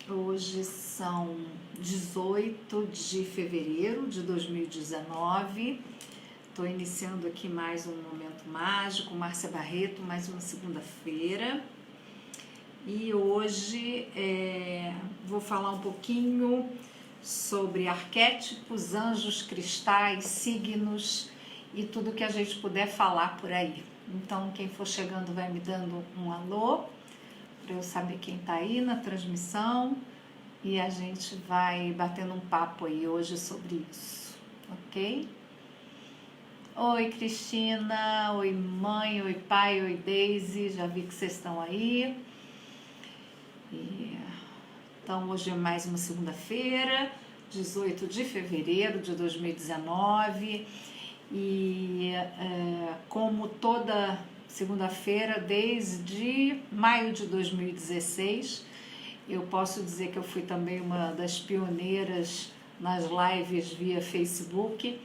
Hoje são 18 de fevereiro de 2019. Estou iniciando aqui mais um Momento Mágico, Márcia Barreto, mais uma segunda-feira. E hoje vou falar um pouquinho sobre arquétipos, anjos, cristais, signos e tudo que a gente puder falar por aí. Então, quem for chegando vai me dando um alô, para eu saber quem está aí na transmissão, e a gente vai batendo um papo aí hoje sobre isso, ok? Oi, Cristina, oi, mãe, oi, pai, oi, Daisy, já vi que vocês estão aí. Então, hoje é mais uma segunda-feira, 18 de fevereiro de 2019, e como toda segunda-feira, desde maio de 2016, eu posso dizer que eu fui também uma das pioneiras nas lives via Facebook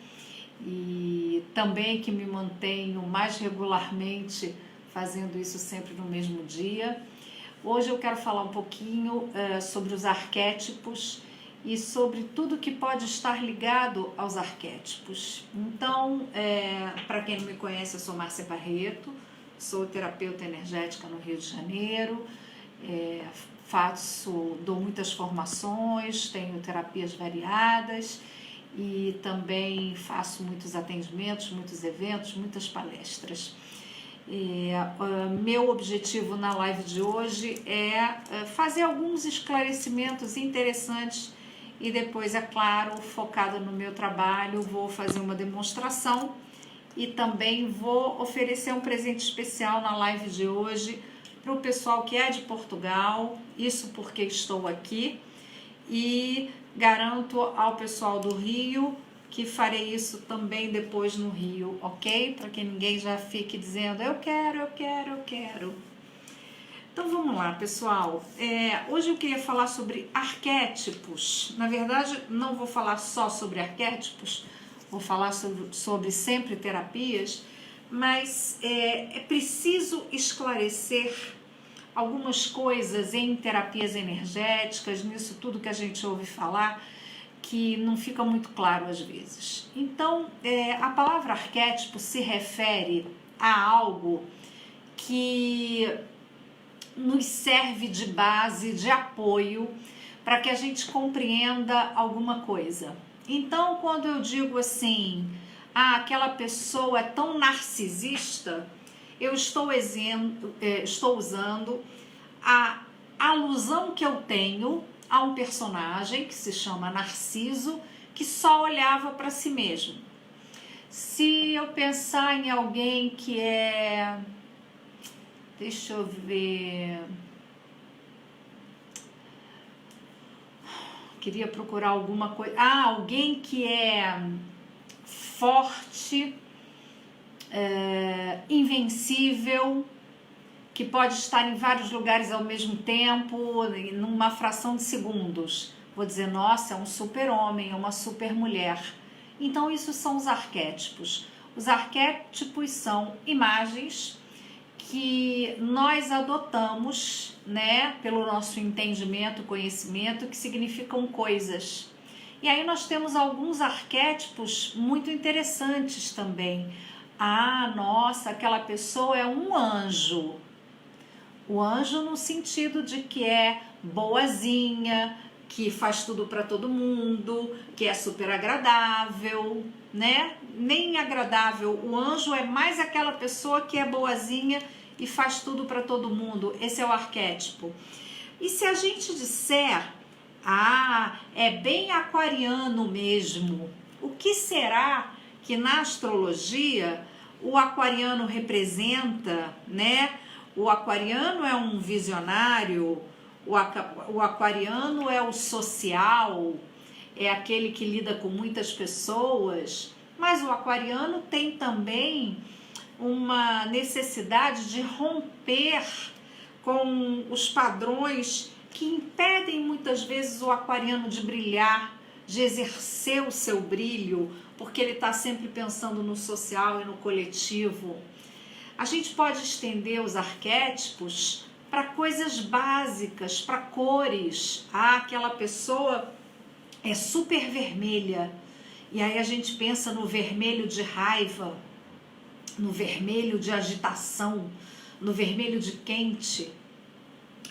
e também que me mantenho mais regularmente fazendo isso sempre no mesmo dia. Hoje eu quero falar um pouquinho sobre os arquétipos e sobre tudo que pode estar ligado aos arquétipos. Então, para quem não me conhece, eu sou Márcia Barreto, sou terapeuta energética no Rio de Janeiro, dou muitas formações, tenho terapias variadas e também faço muitos atendimentos, muitos eventos, muitas palestras. Meu objetivo na live de hoje é fazer alguns esclarecimentos interessantes e depois, é claro, focada no meu trabalho, vou fazer uma demonstração e também vou oferecer um presente especial na live de hoje para o pessoal que é de Portugal, isso porque estou aqui, e garanto ao pessoal do Rio que farei isso também depois no Rio, ok? Para que ninguém já fique dizendo eu quero. Então vamos lá, pessoal. Hoje eu queria falar sobre arquétipos. Na verdade, não vou falar só sobre arquétipos, vou falar sobre sempre terapias, mas é preciso esclarecer algumas coisas em terapias energéticas, nisso tudo que a gente ouve falar, que não fica muito claro às vezes. Então, a palavra arquétipo se refere a algo que nos serve de base, de apoio, para que a gente compreenda alguma coisa. Então, quando eu digo assim, aquela pessoa é tão narcisista, eu estou usando a alusão que eu tenho a um personagem que se chama Narciso, que só olhava para si mesmo. Se eu pensar em alguém que deixa eu ver, queria procurar alguma coisa, alguém que é forte, invencível, que pode estar em vários lugares ao mesmo tempo, numa fração de segundos. Vou dizer, nossa, é um super-homem, é uma super-mulher. Então, isso são os arquétipos. Os arquétipos são imagens que nós adotamos, né, pelo nosso entendimento, conhecimento, que significam coisas. E aí nós temos alguns arquétipos muito interessantes também. Nossa, aquela pessoa é um anjo. O anjo no sentido de que é boazinha, que faz tudo para todo mundo, que é super agradável, né? Nem agradável, o anjo é mais aquela pessoa que é boazinha e faz tudo para todo mundo. Esse é o arquétipo. E se a gente disser, é bem aquariano mesmo, o que será que na astrologia o aquariano representa, né? O aquariano é um visionário, o aquariano é o social, é aquele que lida com muitas pessoas, mas o aquariano tem também uma necessidade de romper com os padrões que impedem muitas vezes o aquariano de brilhar, de exercer o seu brilho, porque ele está sempre pensando no social e no coletivo. A gente pode estender os arquétipos para coisas básicas, para cores. Aquela pessoa é super vermelha. E aí a gente pensa no vermelho de raiva, no vermelho de agitação, no vermelho de quente.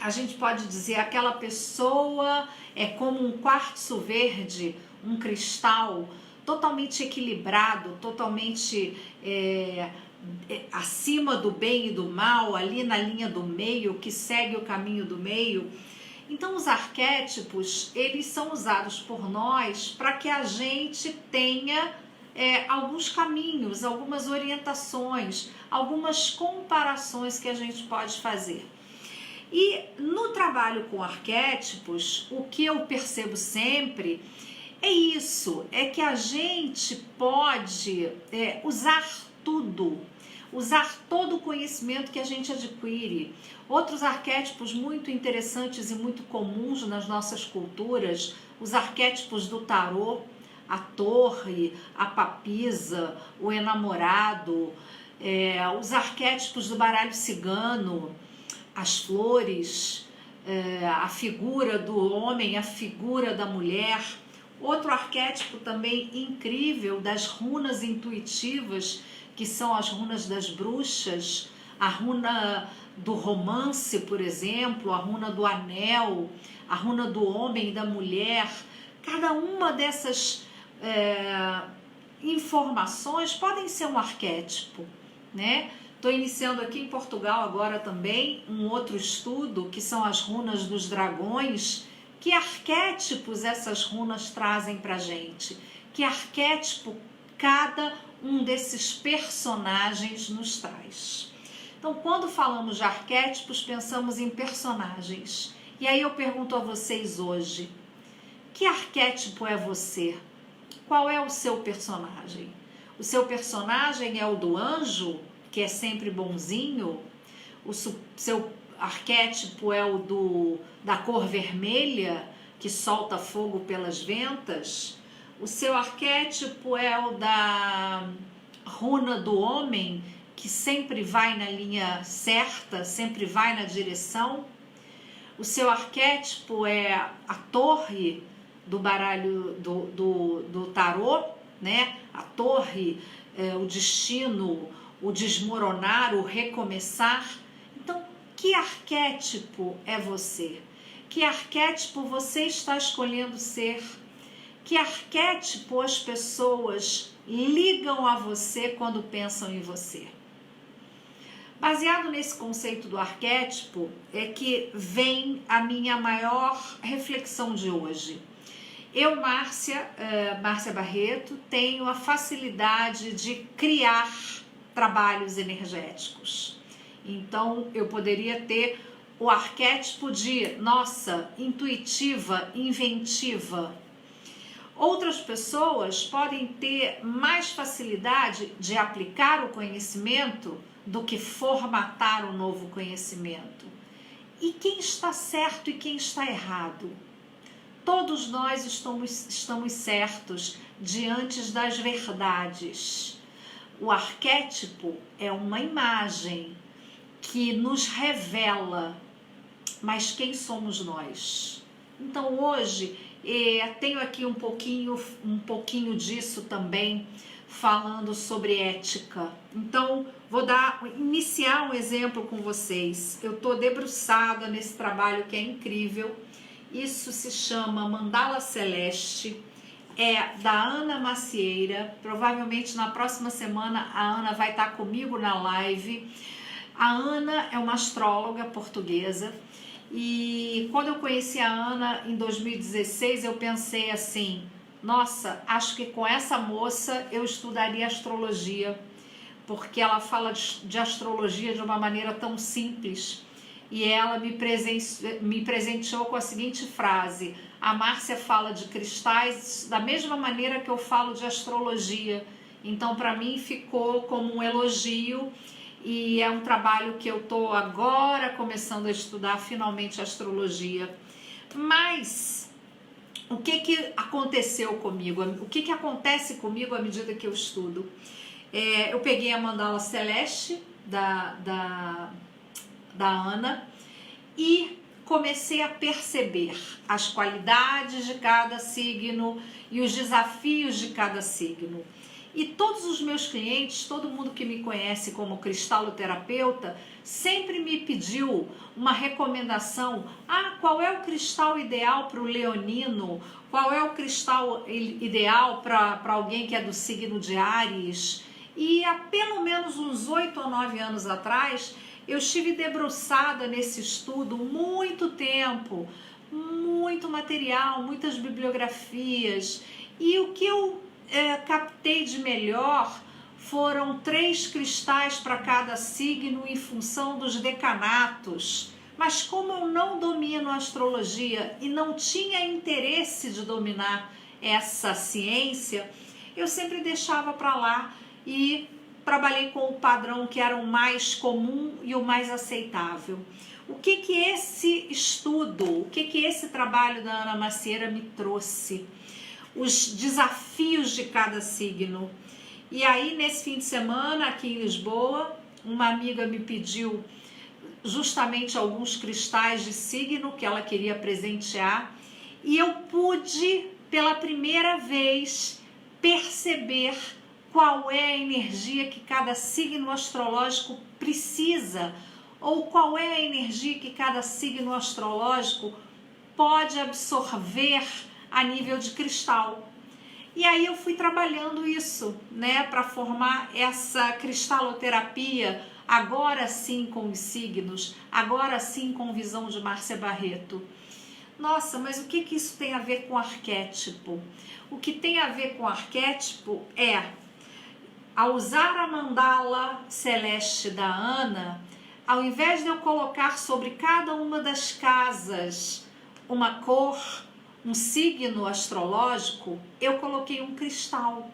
A gente pode dizer aquela pessoa é como um quartzo verde, um cristal totalmente equilibrado, totalmente acima do bem e do mal, ali na linha do meio, que segue o caminho do meio. Então os arquétipos, eles são usados por nós para que a gente tenha alguns caminhos, algumas orientações, algumas comparações que a gente pode fazer. E no trabalho com arquétipos, o que eu percebo sempre é isso, é que a gente pode usar tudo, usar todo o conhecimento que a gente adquire. Outros arquétipos muito interessantes e muito comuns nas nossas culturas, os arquétipos do tarô, a torre, a papisa, o enamorado, os arquétipos do baralho cigano, as flores, a figura do homem, a figura da mulher. Outro arquétipo também incrível das runas intuitivas, que são as runas das bruxas, a runa do romance, por exemplo, a runa do anel, a runa do homem e da mulher. Cada uma dessas informações podem ser um arquétipo, né? Estou iniciando aqui em Portugal agora também um outro estudo, que são as runas dos dragões. Que arquétipos essas runas trazem para a gente? Que arquétipo cada um desses personagens nos traz? Então, quando falamos de arquétipos, pensamos em personagens. E aí eu pergunto a vocês hoje, que arquétipo é você? Qual é o seu personagem? O seu personagem é o do anjo, que é sempre bonzinho? O seu arquétipo é o da cor vermelha, que solta fogo pelas ventas? O seu arquétipo é o da runa do homem, que sempre vai na linha certa, sempre vai na direção? O seu arquétipo é a torre do baralho do tarô, né? A torre, o destino, o desmoronar, o recomeçar. Então, que arquétipo é você? Que arquétipo você está escolhendo ser? Que arquétipo as pessoas ligam a você quando pensam em você? Baseado nesse conceito do arquétipo, é que vem a minha maior reflexão de hoje. Eu, Márcia Barreto, tenho a facilidade de criar trabalhos energéticos. Então, eu poderia ter o arquétipo de, nossa, intuitiva, inventiva. Outras pessoas podem ter mais facilidade de aplicar o conhecimento do que formatar um novo conhecimento. E quem está certo e quem está errado? Todos nós estamos certos diante das verdades. O arquétipo é uma imagem que nos revela, mas quem somos nós? Então hoje tenho aqui um pouquinho disso também, falando sobre ética. Então vou iniciar um exemplo com vocês. Eu estou debruçada nesse trabalho que é incrível. Isso se chama Mandala Celeste, é da Ana Macieira. Provavelmente na próxima semana a Ana vai estar comigo na live. A Ana é uma astróloga portuguesa e quando eu conheci a Ana em 2016 eu pensei assim, nossa, acho que com essa moça eu estudaria astrologia, porque ela fala de astrologia de uma maneira tão simples. E ela me presenteou com a seguinte frase: a Márcia fala de cristais da mesma maneira que eu falo de astrologia. Então, para mim, ficou como um elogio e é um trabalho que eu estou agora começando a estudar finalmente astrologia. Mas o que aconteceu comigo? O que acontece comigo à medida que eu estudo? Eu peguei a Mandala Celeste da Ana e comecei a perceber as qualidades de cada signo e os desafios de cada signo. E todos os meus clientes, todo mundo que me conhece como cristaloterapeuta, sempre me pediu uma recomendação. Qual é o cristal ideal para o leonino? Qual é o cristal ideal para alguém que é do signo de Áries? E há pelo menos uns 8 ou 9 anos atrás, eu estive debruçada nesse estudo muito tempo, muito material, muitas bibliografias. E o que eu captei de melhor foram 3 cristais para cada signo em função dos decanatos. Mas como eu não domino a astrologia e não tinha interesse de dominar essa ciência, eu sempre deixava para lá e trabalhei com o padrão que era o mais comum e o mais aceitável. O que esse estudo, o que esse trabalho da Ana Macieira me trouxe? Os desafios de cada signo. E aí, nesse fim de semana, aqui em Lisboa, uma amiga me pediu justamente alguns cristais de signo que ela queria presentear, e eu pude, pela primeira vez, perceber qual é a energia que cada signo astrológico precisa, ou qual é a energia que cada signo astrológico pode absorver a nível de cristal. E aí eu fui trabalhando isso, né, para formar essa cristaloterapia, agora sim com os signos, agora sim com visão de Márcia Barreto. Nossa, mas o que isso tem a ver com arquétipo? O que tem a ver com arquétipo é, ao usar a mandala celeste da Ana, ao invés de eu colocar sobre cada uma das casas uma cor, um signo astrológico, eu coloquei um cristal.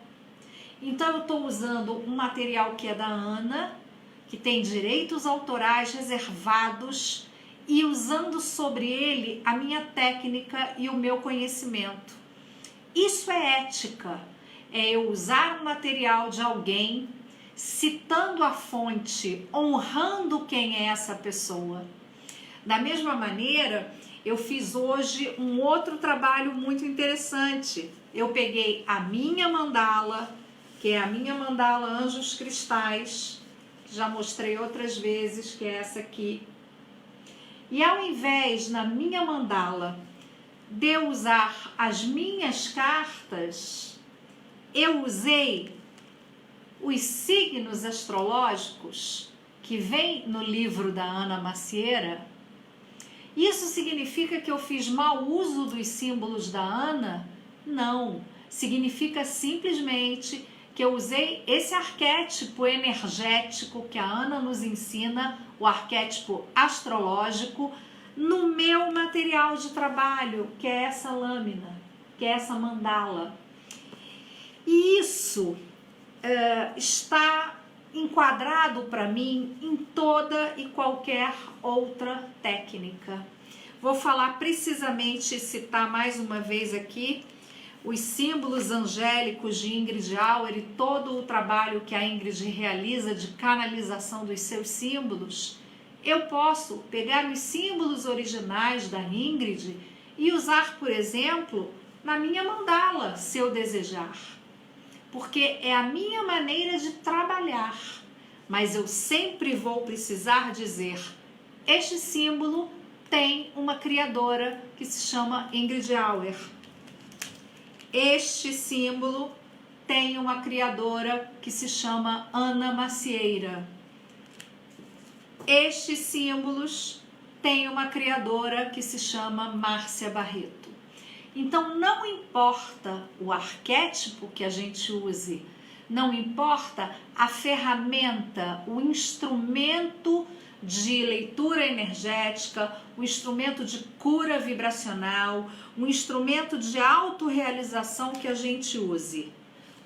Então eu estou usando um material que é da Ana, que tem direitos autorais reservados, e usando sobre ele a minha técnica e o meu conhecimento. Isso é ética, é eu usar um material de alguém, citando a fonte, honrando quem é essa pessoa. Da mesma maneira, eu fiz hoje um outro trabalho muito interessante. Eu peguei a minha mandala, que é a minha mandala Anjos Cristais, que já mostrei outras vezes, que é essa aqui. E ao invés, na minha mandala, de eu usar as minhas cartas, eu usei os signos astrológicos que vem no livro da Ana Macieira. Isso significa que eu fiz mau uso dos símbolos da Ana? Não. Significa simplesmente que eu usei esse arquétipo energético que a Ana nos ensina, o arquétipo astrológico, no meu material de trabalho, que é essa lâmina, que é essa mandala. E isso está enquadrado para mim em toda e qualquer outra técnica. Vou falar precisamente, citar mais uma vez aqui, os símbolos angélicos de Ingrid Auer e todo o trabalho que a Ingrid realiza de canalização dos seus símbolos. Eu posso pegar os símbolos originais da Ingrid e usar, por exemplo, na minha mandala, se eu desejar. Porque é a minha maneira de trabalhar, mas eu sempre vou precisar dizer, este símbolo tem uma criadora que se chama Ingrid Auer. Este símbolo tem uma criadora que se chama Ana Macieira. Estes símbolos têm uma criadora que se chama Márcia Barreto. Então, não importa o arquétipo que a gente use, não importa a ferramenta, o instrumento de leitura energética, o instrumento de cura vibracional, o instrumento de autorrealização que a gente use.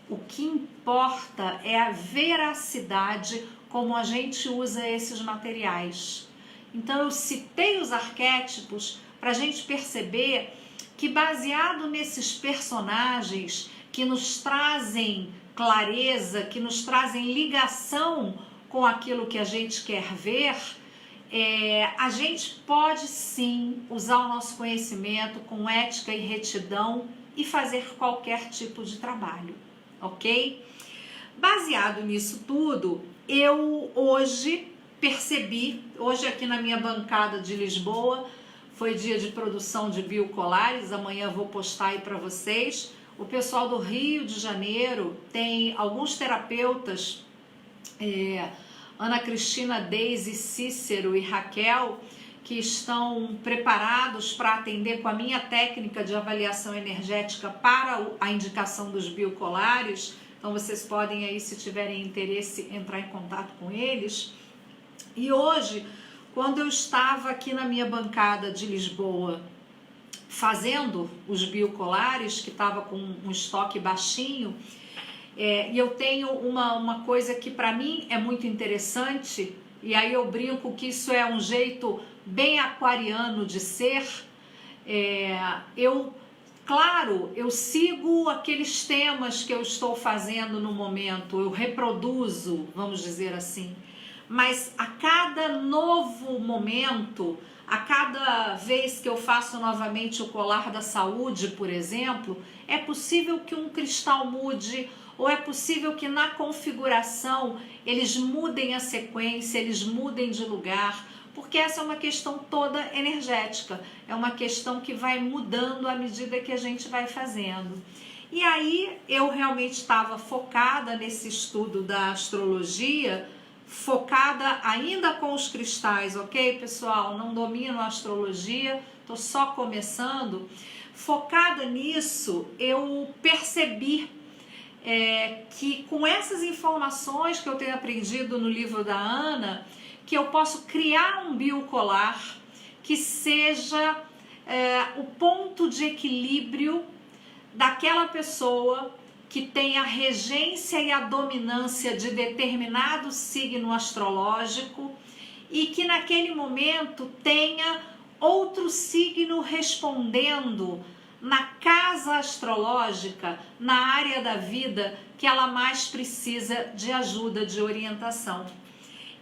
O que importa é a veracidade como a gente usa esses materiais. Então, eu citei os arquétipos para a gente perceber que, baseado nesses personagens que nos trazem clareza, que nos trazem ligação com aquilo que a gente quer ver, a gente pode sim usar o nosso conhecimento com ética e retidão e fazer qualquer tipo de trabalho, ok? Baseado nisso tudo, eu hoje percebi, hoje aqui na minha bancada de Lisboa, foi dia de produção de biocolares, amanhã vou postar aí para vocês. O pessoal do Rio de Janeiro tem alguns terapeutas, Ana Cristina, Deise, Cícero e Raquel, que estão preparados para atender com a minha técnica de avaliação energética para a indicação dos biocolares. Então vocês podem aí, se tiverem interesse, entrar em contato com eles. E hoje, quando eu estava aqui na minha bancada de Lisboa fazendo os biocolares, que estava com um estoque baixinho, e eu tenho uma coisa que para mim é muito interessante, e aí eu brinco que isso é um jeito bem aquariano de ser. Claro, eu sigo aqueles temas que eu estou fazendo no momento, eu reproduzo, vamos dizer assim, mas a cada novo momento, a cada vez que eu faço novamente o colar da saúde, por exemplo, é possível que um cristal mude, ou é possível que na configuração eles mudem a sequência, eles mudem de lugar, porque essa é uma questão toda energética, é uma questão que vai mudando à medida que a gente vai fazendo. E aí eu realmente estava focada nesse estudo da astrologia, focada ainda com os cristais, ok, pessoal? Não domino a astrologia, estou só começando. Focada nisso, eu percebi que com essas informações que eu tenho aprendido no livro da Ana, que eu posso criar um biocolar que seja o ponto de equilíbrio daquela pessoa que tem a regência e a dominância de determinado signo astrológico e que naquele momento tenha outro signo respondendo na casa astrológica, na área da vida que ela mais precisa de ajuda, de orientação.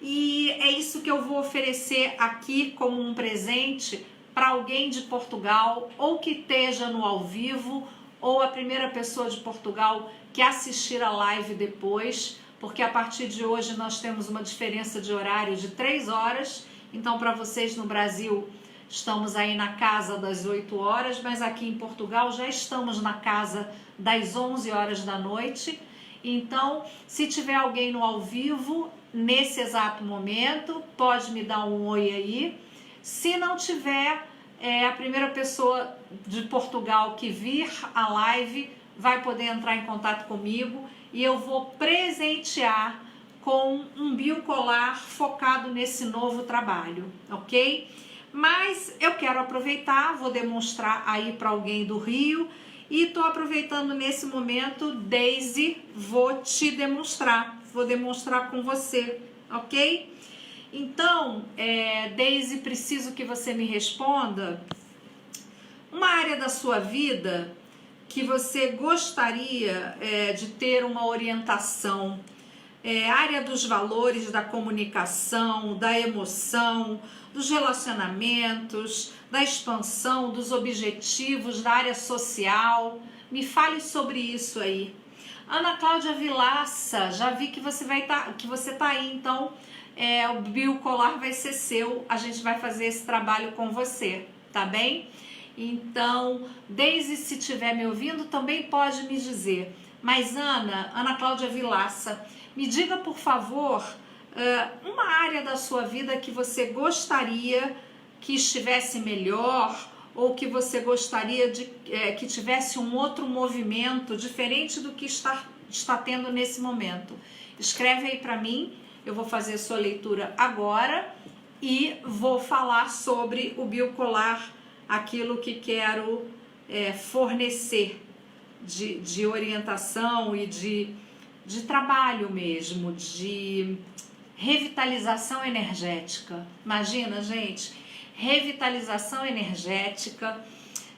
E é isso que eu vou oferecer aqui como um presente para alguém de Portugal, ou que esteja no ao vivo, ou a primeira pessoa de Portugal que assistir a live depois, porque a partir de hoje nós temos uma diferença de horário de 3 horas, então para vocês no Brasil estamos aí na casa das 8 horas, mas aqui em Portugal já estamos na casa das 11 horas da noite. Então, se tiver alguém no ao vivo, nesse exato momento, pode me dar um oi aí. Se não tiver, a primeira pessoa de Portugal que vir a live vai poder entrar em contato comigo e eu vou presentear com um biocolar focado nesse novo trabalho, ok? Mas eu quero aproveitar, vou demonstrar aí para alguém do Rio e estou aproveitando nesse momento, Deise, vou demonstrar com você, ok? Então, Deise, preciso que você me responda uma área da sua vida que você gostaria de ter uma orientação, área dos valores, da comunicação, da emoção, dos relacionamentos, da expansão, dos objetivos, da área social. Me fale sobre isso aí. Ana Cláudia Vilaça, já vi que você tá aí, então o biocolar vai ser seu, a gente vai fazer esse trabalho com você, tá bem? Então, Deise, se estiver me ouvindo, também pode me dizer. Mas Ana Cláudia Vilaça, me diga, por favor, uma área da sua vida que você gostaria que estivesse melhor, ou que você gostaria de que tivesse um outro movimento diferente do que está tendo nesse momento. Escreve aí para mim, eu vou fazer a sua leitura agora e vou falar sobre o biocolar, aquilo que quero fornecer de orientação e de trabalho mesmo, de revitalização energética. Imagina, gente, revitalização energética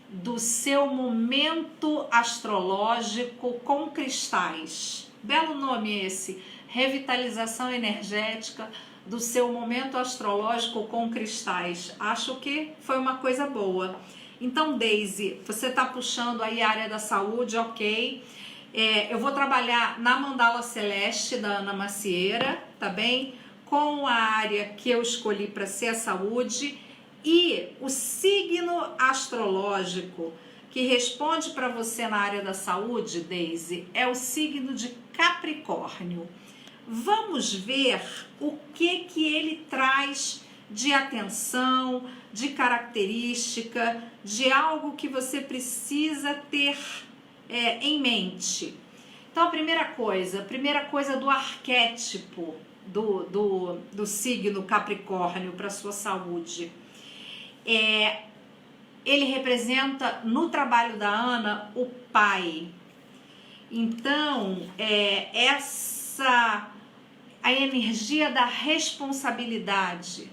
do seu momento astrológico com cristais. Belo nome esse, revitalização energética do seu momento astrológico com cristais. Acho que foi uma coisa boa. Então, Daisy, você está puxando aí a área da saúde, ok. Eu vou trabalhar na mandala celeste da Ana Macieira, tá bem? Com a área que eu escolhi para ser a saúde. E o signo astrológico que responde para você na área da saúde, Daisy, é o signo de Capricórnio. Vamos ver o que ele traz de atenção, de característica, de algo que você precisa ter em mente. Então, a primeira coisa do arquétipo do signo Capricórnio para sua saúde. Ele representa no trabalho da Ana o pai. Então, a energia da responsabilidade.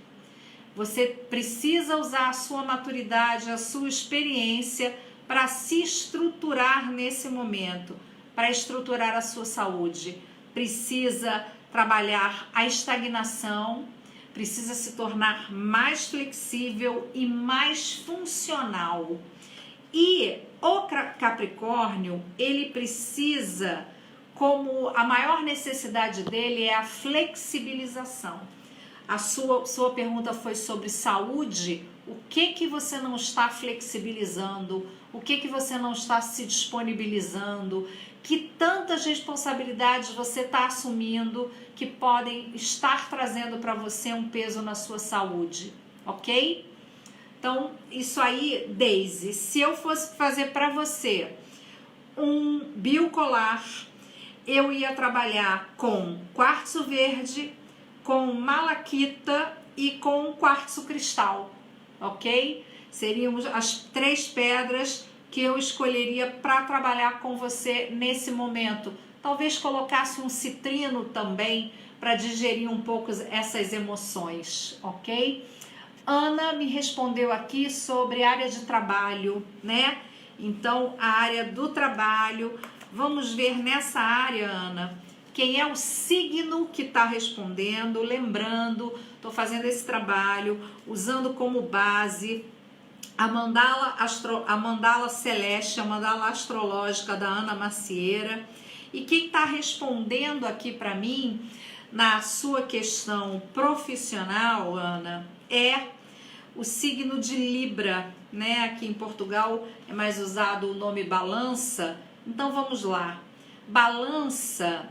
Você precisa usar a sua maturidade, a sua experiência para se estruturar nesse momento, para estruturar a sua saúde. Precisa trabalhar a estagnação, precisa se tornar mais flexível e mais funcional. E o Capricórnio, ele precisa, como a maior necessidade dele é a flexibilização. A sua pergunta foi sobre saúde. O que você não está flexibilizando? O que você não está se disponibilizando? Que tantas responsabilidades você está assumindo que podem estar trazendo para você um peso na sua saúde, ok? Então, isso aí, Daisy, se eu fosse fazer para você um biocolar, eu ia trabalhar com quartzo verde, com malaquita e com quartzo cristal, ok? Seriam as 3 pedras que eu escolheria para trabalhar com você nesse momento. Talvez colocasse um citrino também para digerir um pouco essas emoções, ok? Ana me respondeu aqui sobre área de trabalho, né? Então, a área do trabalho, vamos ver nessa área, Ana, quem é o signo que está respondendo. Lembrando, estou fazendo esse trabalho usando como base a mandala celeste, a mandala astrológica da Ana Macieira. E quem está respondendo aqui para mim, na sua questão profissional, Ana, é o signo de Libra, né? Aqui em Portugal é mais usado o nome balança. Então vamos lá. Balança,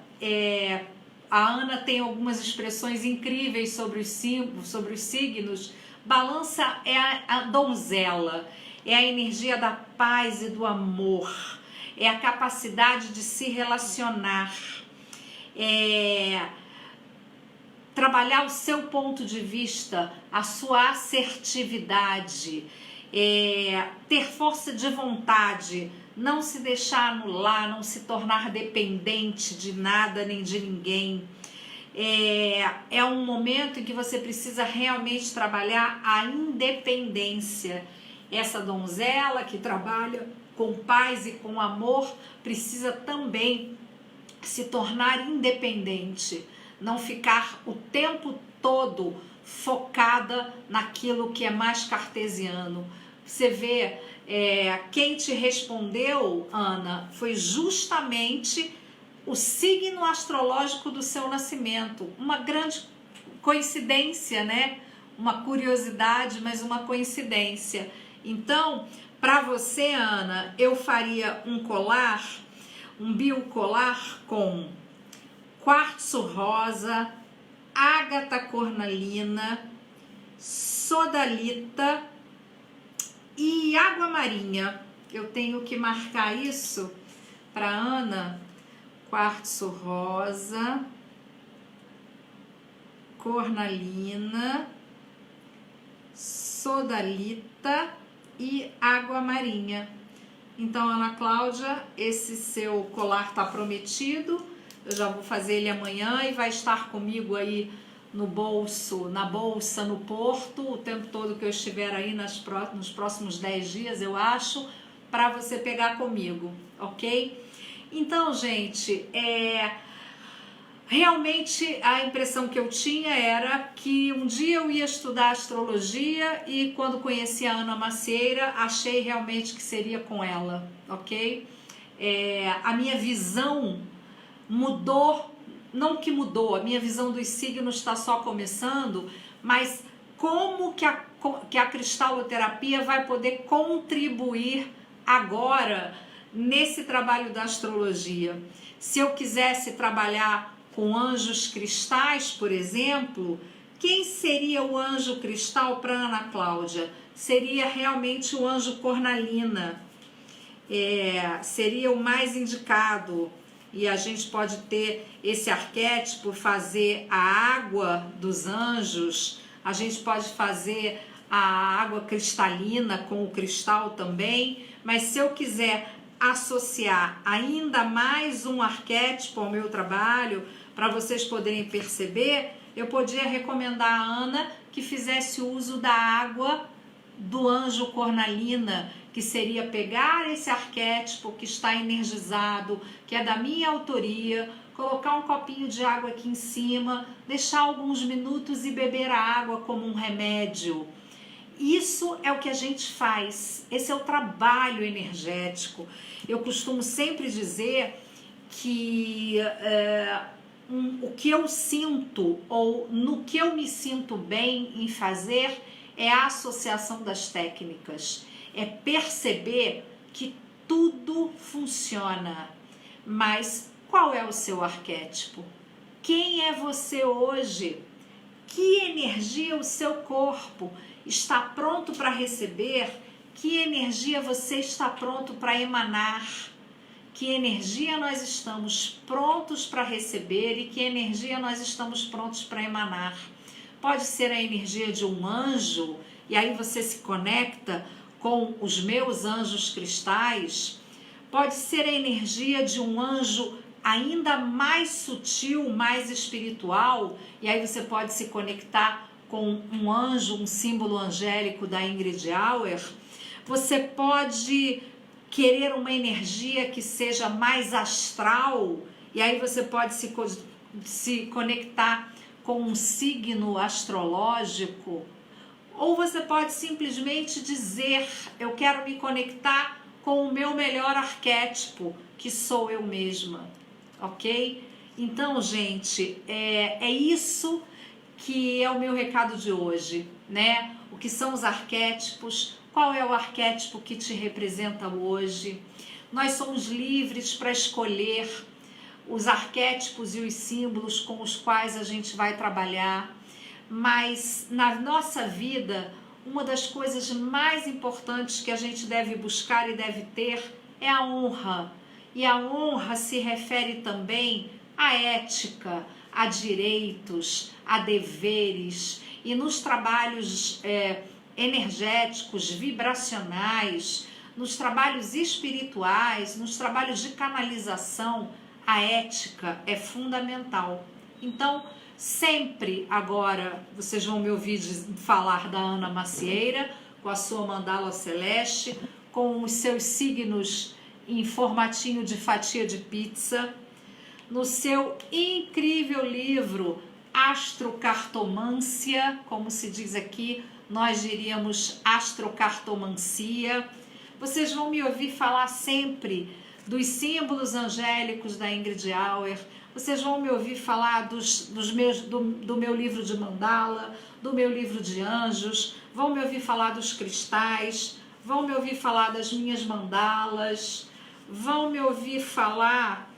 a Ana tem algumas expressões incríveis sobre os signos. Balança é a donzela, é a energia da paz e do amor, é a capacidade de se relacionar, trabalhar o seu ponto de vista, a sua assertividade, ter força de vontade, não se deixar anular, não se tornar dependente de nada nem de ninguém. É um momento em que você precisa realmente trabalhar a independência. Essa donzela que trabalha com paz e com amor precisa também se tornar independente, não ficar o tempo todo focada naquilo que é mais cartesiano. Você vê, quem te respondeu, Ana, foi justamente o signo astrológico do seu nascimento. Uma grande coincidência, né? Uma curiosidade, mas uma coincidência. Então, para você, Ana, eu faria um colar, um biocolar com quartzo rosa, ágata cornalina, sodalita e água marinha. Eu tenho que marcar isso para Ana. Quartzo rosa, cornalina, sodalita e água marinha. Então, Ana Cláudia, esse seu colar está prometido. Eu já vou fazer ele amanhã e vai estar comigo aí no bolso, na bolsa no Porto, o tempo todo que eu estiver aí nos próximos 10 dias, eu acho, para você pegar comigo, ok? Então, gente, Realmente a impressão que eu tinha era que um dia eu ia estudar astrologia e quando conheci a Ana Macieira, achei realmente que seria com ela, ok? A minha visão mudou, não que mudou, a minha visão dos signos está só começando, mas como que a cristaloterapia vai poder contribuir agora nesse trabalho da astrologia. Se eu quisesse trabalhar com anjos cristais, por exemplo, quem seria o anjo cristal para Ana Cláudia? Seria realmente o anjo Cornalina, seria o mais indicado. E a gente pode ter esse arquétipo, fazer a água dos anjos, a gente pode fazer a água cristalina com o cristal também, mas se eu quiser associar ainda mais um arquétipo ao meu trabalho, para vocês poderem perceber, eu podia recomendar a Ana que fizesse uso da água do anjo Cornalina, que seria pegar esse arquétipo que está energizado, que é da minha autoria, colocar um copinho de água aqui em cima, deixar alguns minutos e beber a água como um remédio. Isso é o que a gente faz, esse é o trabalho energético. Eu costumo sempre dizer que o que eu sinto ou no que eu me sinto bem em fazer é a associação das técnicas, é perceber que tudo funciona. Mas qual é o seu arquétipo? Quem é você hoje? Que energia o seu corpo está pronto para receber? Que energia você está pronto para emanar? Que energia nós estamos prontos para receber e que energia nós estamos prontos para emanar? Pode ser a energia de um anjo, e aí você se conecta com os meus anjos cristais. Pode ser a energia de um anjo ainda mais sutil, mais espiritual, e aí você pode se conectar com um anjo, um símbolo angélico da Ingrid Auer. Você pode querer uma energia que seja mais astral, e aí você pode se conectar com um signo astrológico, ou você pode simplesmente dizer, eu quero me conectar com o meu melhor arquétipo, que sou eu mesma, ok? Então, gente, é isso que é o meu recado de hoje, né? O que são os arquétipos? Qual é o arquétipo que te representa hoje? Nós somos livres para escolher os arquétipos e os símbolos com os quais a gente vai trabalhar, mas na nossa vida, uma das coisas mais importantes que a gente deve buscar e deve ter é a honra. E a honra se refere também à ética, a direitos, a deveres. E nos trabalhos energéticos, vibracionais, nos trabalhos espirituais, nos trabalhos de canalização, a ética é fundamental. Então, sempre agora vocês vão me ouvir falar da Ana Macieira, com a sua mandala celeste, com os seus signos em formatinho de fatia de pizza, no seu incrível livro Astrocartomância, como se diz aqui, nós diríamos astrocartomancia. Vocês vão me ouvir falar sempre dos símbolos angélicos da Ingrid Auer. Vocês vão me ouvir falar do meu livro de mandala, do meu livro de anjos, vão me ouvir falar dos cristais, vão me ouvir falar das minhas mandalas, vão me ouvir falar,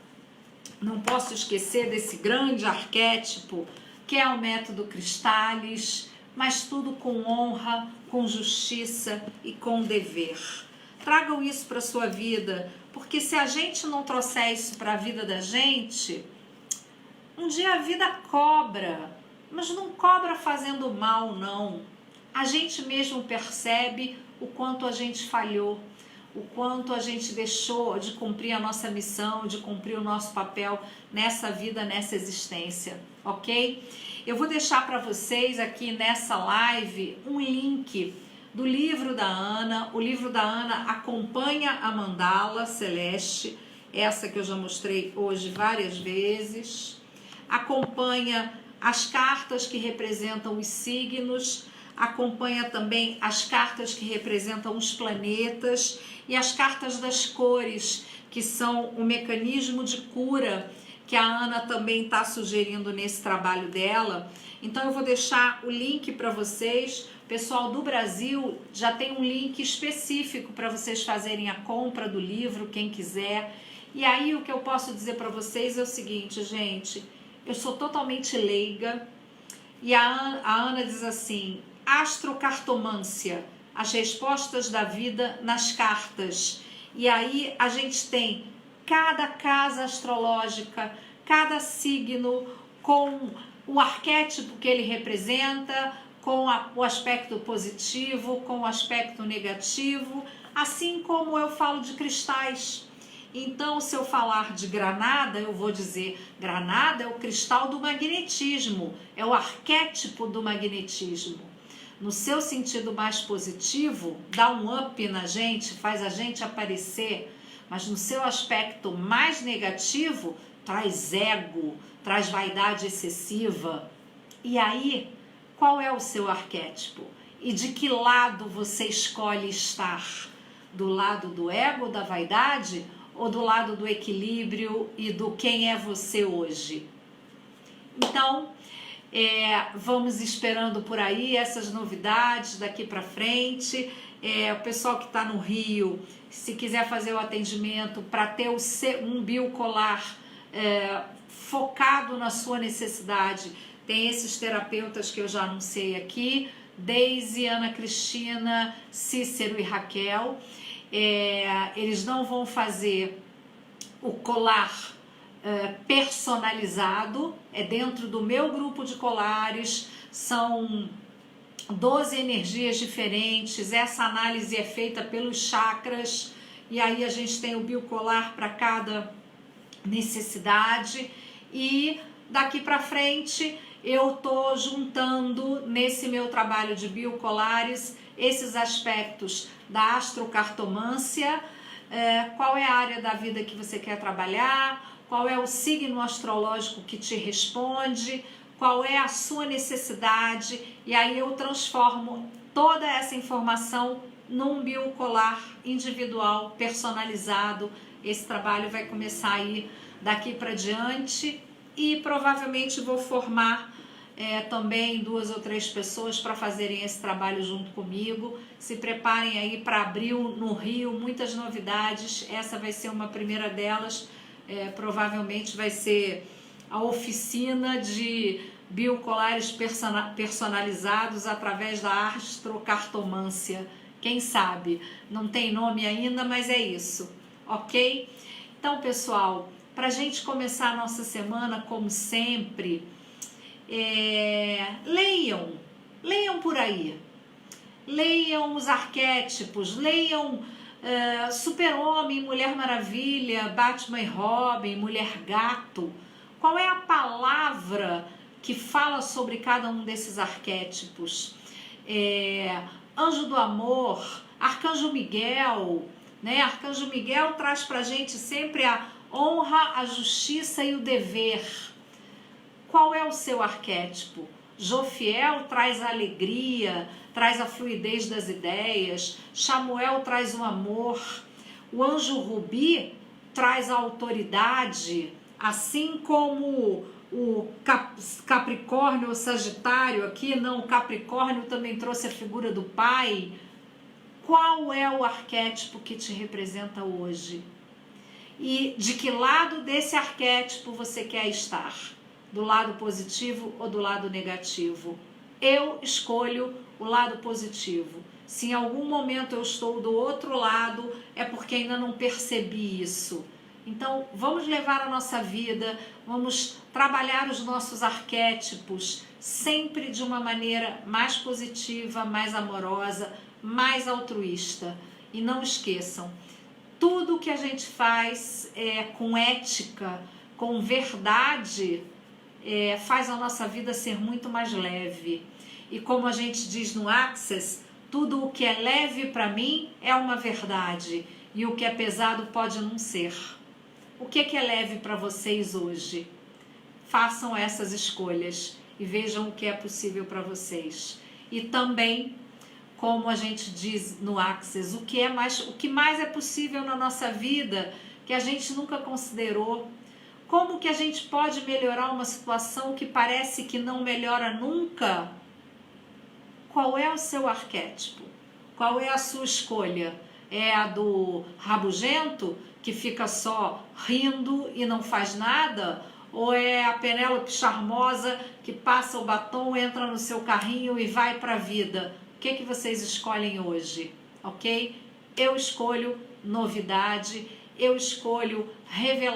não posso esquecer desse grande arquétipo que é o método Cristális, mas tudo com honra, com justiça e com dever. Tragam isso para a sua vida, porque se a gente não trouxer isso para a vida da gente, um dia a vida cobra, mas não cobra fazendo mal, não. A gente mesmo percebe o quanto a gente falhou, o quanto a gente deixou de cumprir a nossa missão, de cumprir o nosso papel nessa vida, nessa existência, ok? Eu vou deixar para vocês aqui nessa live um link do livro da Ana. O livro da Ana acompanha a mandala celeste, essa que eu já mostrei hoje várias vezes. acompanha as cartas que representam os signos, acompanha também as cartas que representam os planetas e as cartas das cores, que são o mecanismo de cura que a Ana também está sugerindo nesse trabalho dela. Então eu vou deixar o link para vocês. Pessoal do Brasil, já tem um link específico para vocês fazerem a compra do livro, quem quiser. E aí o que eu posso dizer para vocês é o seguinte, gente, eu sou totalmente leiga e a Ana diz assim, astrocartomância, as respostas da vida nas cartas. E aí a gente tem cada casa astrológica, cada signo com o arquétipo que ele representa, com o aspecto positivo, com o aspecto negativo, assim como eu falo de cristais. Então, se eu falar de granada, eu vou dizer, granada é o cristal do magnetismo, é o arquétipo do magnetismo. No seu sentido mais positivo, dá um up na gente, faz a gente aparecer, mas no seu aspecto mais negativo, traz ego, traz vaidade excessiva. E aí, qual é o seu arquétipo? E de que lado você escolhe estar? Do lado do ego, da vaidade, ou do lado do equilíbrio e do quem é você hoje? Então, vamos esperando por aí essas novidades daqui para frente. O pessoal que está no Rio, se quiser fazer o atendimento para ter um biocolar focado na sua necessidade, tem esses terapeutas que eu já anunciei aqui, Deise, Ana Cristina, Cícero e Raquel. Eles não vão fazer o colar personalizado, é dentro do meu grupo de colares, são 12 energias diferentes, essa análise é feita pelos chakras, e aí a gente tem o biocolar para cada necessidade, e daqui para frente eu tô juntando nesse meu trabalho de biocolares esses aspectos da astrocartomância, qual é a área da vida que você quer trabalhar, qual é o signo astrológico que te responde, qual é a sua necessidade, e aí eu transformo toda essa informação num biocolar individual, personalizado. Esse trabalho vai começar aí daqui para diante e provavelmente vou formar também 2 ou 3 pessoas para fazerem esse trabalho junto comigo. Se preparem aí para abril no Rio, muitas novidades, essa vai ser uma primeira delas. Provavelmente vai ser a oficina de biocolares personalizados através da astrocartomância. Quem sabe? Não tem nome ainda, mas é isso, ok? Então, pessoal, para a gente começar a nossa semana, como sempre, leiam por aí, leiam os arquétipos, leiam Super-Homem, Mulher Maravilha, Batman e Robin, Mulher Gato. Qual é a palavra que fala sobre cada um desses arquétipos? Anjo do Amor, Arcanjo Miguel, né? Arcanjo Miguel traz pra gente sempre a honra, a justiça e o dever. Qual é o seu arquétipo? Jofiel traz a alegria, traz a fluidez das ideias, Chamuel traz o amor, o anjo Rubi traz a autoridade, assim como o Capricórnio ou Sagitário aqui, não, o Capricórnio também trouxe a figura do pai. Qual é o arquétipo que te representa hoje? E de que lado desse arquétipo você quer estar? Do lado positivo ou do lado negativo? Eu escolho o lado positivo. Se em algum momento eu estou do outro lado, é porque ainda não percebi isso. Então, vamos levar a nossa vida, vamos trabalhar os nossos arquétipos sempre de uma maneira mais positiva, mais amorosa, mais altruísta. E não esqueçam, tudo que a gente faz com ética, com verdade, faz a nossa vida ser muito mais leve. E como a gente diz no Access, tudo o que é leve para mim é uma verdade, e o que é pesado pode não ser. O que é leve para vocês hoje? façam essas escolhas e vejam o que é possível para vocês. E também, como a gente diz no Access, o que mais é possível na nossa vida que a gente nunca considerou. Como que a gente pode melhorar uma situação que parece que não melhora nunca? Qual é o seu arquétipo? Qual é a sua escolha? É a do rabugento, que fica só rindo e não faz nada? Ou é a Penélope charmosa, que passa o batom, entra no seu carrinho e vai para a vida? O que vocês escolhem hoje? Ok? Eu escolho novidade, eu escolho revelação.